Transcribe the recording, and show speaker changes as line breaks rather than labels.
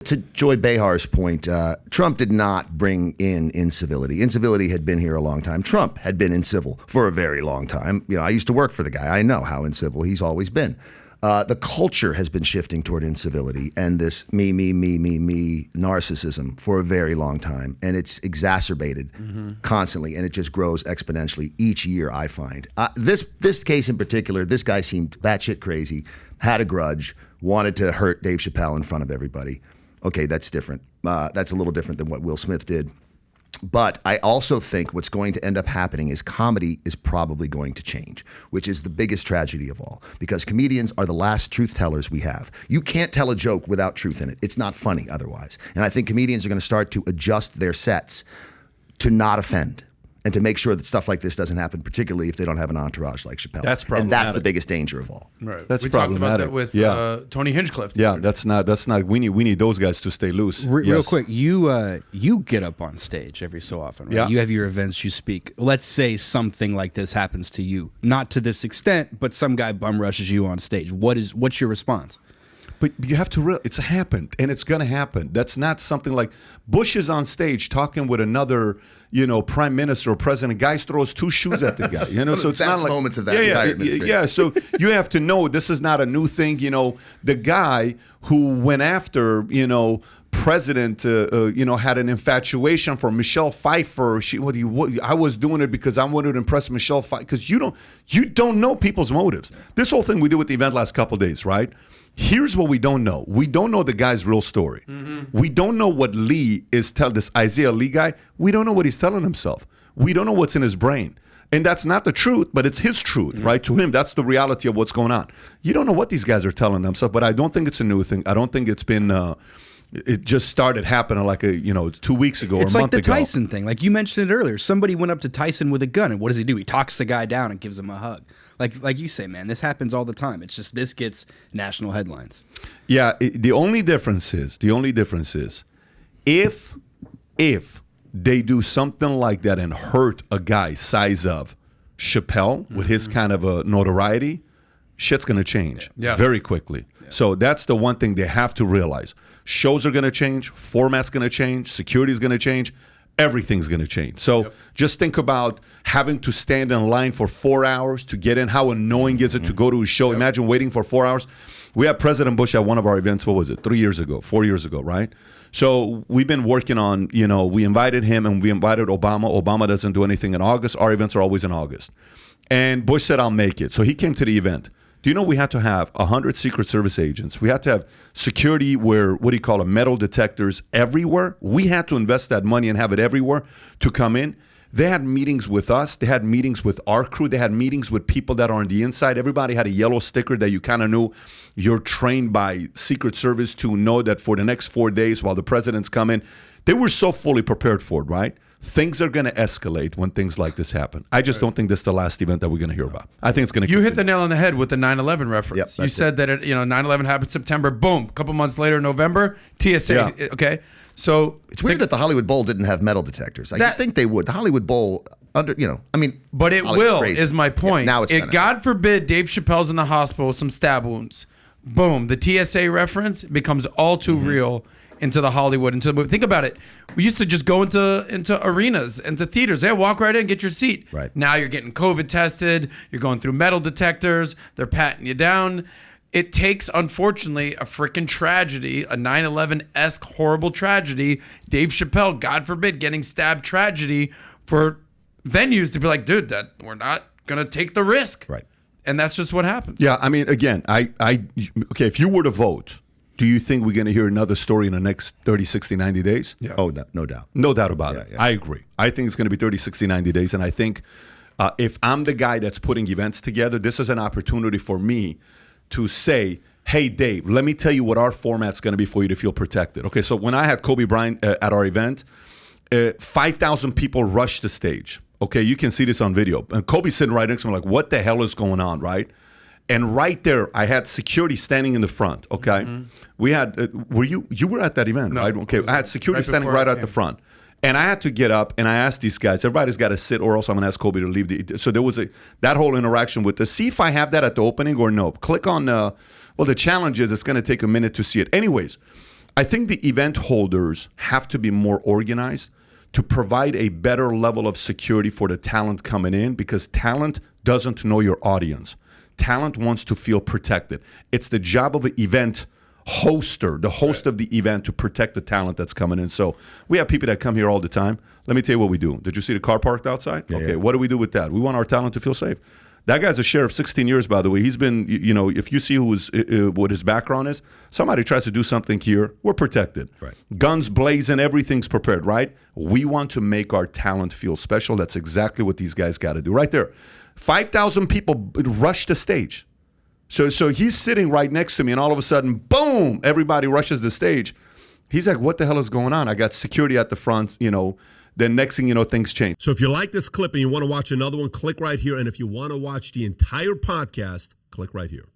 To Joy Behar's point, Trump did not bring in incivility. Incivility had been here a long time. Trump had been incivil for a very long time. You know, I used to work for the guy. I know how incivil he's always been. The culture has been shifting toward incivility and this me narcissism for a very long time. And it's exacerbated constantly, and it just grows exponentially each year, I find. This case in particular, this guy seemed batshit crazy, had a grudge, wanted to hurt Dave Chapelle in front of everybody. Okay, that's different. That's a little different than what Will Smith did. But I also think what's going to end up happening is comedy is probably going to change, which is the biggest tragedy of all, because comedians are the last truth tellers we have. You can't tell a joke without truth in it. It's not funny otherwise. And I think comedians are going to start to adjust their sets to not offend and to make sure that stuff like this doesn't happen, particularly if they don't have an entourage like Chappelle.
That's problematic.
And that's the biggest danger of all.
Right.
That's
we talked about that
problematic.
with Tony Hinchcliffe.
Yeah, that's not. We need those guys to stay loose.
Real quick, you get up on stage every so often, right?
Yeah.
You have your events, you speak. Let's say something like this happens to you, not to this extent, but some guy bum rushes you on stage. What's your response?
But you have to realize it's happened, and it's going to happen. That's not something like Bush is on stage talking with another, prime minister or president. Guys throws two shoes at the guy. So it's not like
moments of that entire administration.
Yeah. So you have to know this is not a new thing. The guy who went after, president, had an infatuation for Michelle Pfeiffer. I was doing it because I wanted to impress Michelle Pfeiffer. Because you don't know people's motives. This whole thing we did with the event last couple of days, right? Here's what we don't know. We don't know the guy's real story. We don't know what Lee is telling, this Isaiah Lee guy. We don't know what he's telling himself. We don't know what's in his brain. And that's not the truth, but it's his truth, right? To him, that's the reality of what's going on. You don't know what these guys are telling themselves, but I don't think it's a new thing. I don't think it's been... it just started happening like 2 weeks ago or a month ago.
It's like the Tyson thing. Like you mentioned it earlier. Somebody went up to Tyson with a gun, and what does he do? He talks the guy down and gives him a hug. Like you say, man, this happens all the time. It's just this gets national headlines.
Yeah, the only difference is if they do something like that and hurt a guy size of Chappelle with his kind of a notoriety, shit's going to change very quickly. Yeah. So that's the one thing they have to realize. Shows are going to change, format's going to change, security is going to change, everything's going to change. So just think about having to stand in line for 4 hours to get in. How annoying is it to go to a show? Imagine waiting for 4 hours. We had President Bush at one of our events, 4 years ago, right? So we've been working on, we invited him and we invited Obama. Obama doesn't do anything in August. Our events are always in August. And Bush said, I'll make it. So he came to the event. Do you know we had to have 100 Secret Service agents? We had to have security where, metal detectors everywhere. We had to invest that money and have it everywhere to come in. They had meetings with us. They had meetings with our crew. They had meetings with people that are on the inside. Everybody had a yellow sticker that you kind of knew you're trained by Secret Service to know that for the next 4 days while the president's coming. They were so fully prepared for it, right? Things are going to escalate when things like this happen. I just don't think this is the last event that we're going to hear about. I think it's going to.
You hit the nail on the head with the 9/11 reference.
Yep,
you said that 9/11 happened September. Boom, a couple months later, November. TSA.
Yeah.
Okay, so
It's weird that the Hollywood Bowl didn't have metal detectors. I think they would. The Hollywood Bowl, but
it will.
crazy.
Is my point.
Yeah, now it's
God forbid Dave Chappelle's in the hospital with some stab wounds. Boom, the TSA reference becomes all too real. Into the Hollywood, into the movie. Think about it. We used to just go into arenas, into theaters. Hey, walk right in, get your seat.
Right.
Now you're getting COVID tested. You're going through metal detectors. They're patting you down. It takes, unfortunately, a freaking tragedy, a 9/11-esque horrible tragedy. Dave Chappelle, God forbid, getting stabbed tragedy for venues to be like, dude, that we're not gonna take the risk.
Right.
And that's just what happens.
Yeah, I mean, again, okay, if you were to vote, do you think we're going to hear another story in the next 30, 60, 90 days?
Yeah. Oh, no doubt.
No doubt about it.
Yeah.
I agree. I think it's going to be 30, 60, 90 days. And I think if I'm the guy that's putting events together, this is an opportunity for me to say, hey, Dave, let me tell you what our format's going to be for you to feel protected. Okay, so when I had Kobe Bryant at our event, 5,000 people rushed the stage. Okay, you can see this on video. And Kobe's sitting right next to me like, what the hell is going on, right? And right there, I had security standing in the front, okay? We had, you were at that event, right? Okay, I had security standing right at the front. And I had to get up and I asked these guys, everybody's got to sit or else I'm going to ask Kobe to leave. So there was that whole interaction with see if I have that at the opening or no. Click on, the challenge is it's going to take a minute to see it. Anyways, I think the event holders have to be more organized to provide a better level of security for the talent coming in, because talent doesn't know your audience. Talent wants to feel protected. It's the job of an event hoster, the host of the event, to protect the talent that's coming in. So we have people that come here all the time. Let me tell you what we do. Did you see the car parked outside?
Yeah,
okay,
yeah.
What do we do with that? We want our talent to feel safe. That guy's a sheriff 16 years, by the way. He's been, if you see what his background is, somebody tries to do something here, we're protected.
Right.
Guns blazing, everything's prepared, right? We want to make our talent feel special. That's exactly what these guys got to do. Right there. 5,000 people rush the stage. So he's sitting right next to me, and all of a sudden, boom, everybody rushes the stage. He's like, what the hell is going on? I got security at the front, Then next thing you know, things change.
So if you like this clip and you want to watch another one, click right here. And if you want to watch the entire podcast, click right here.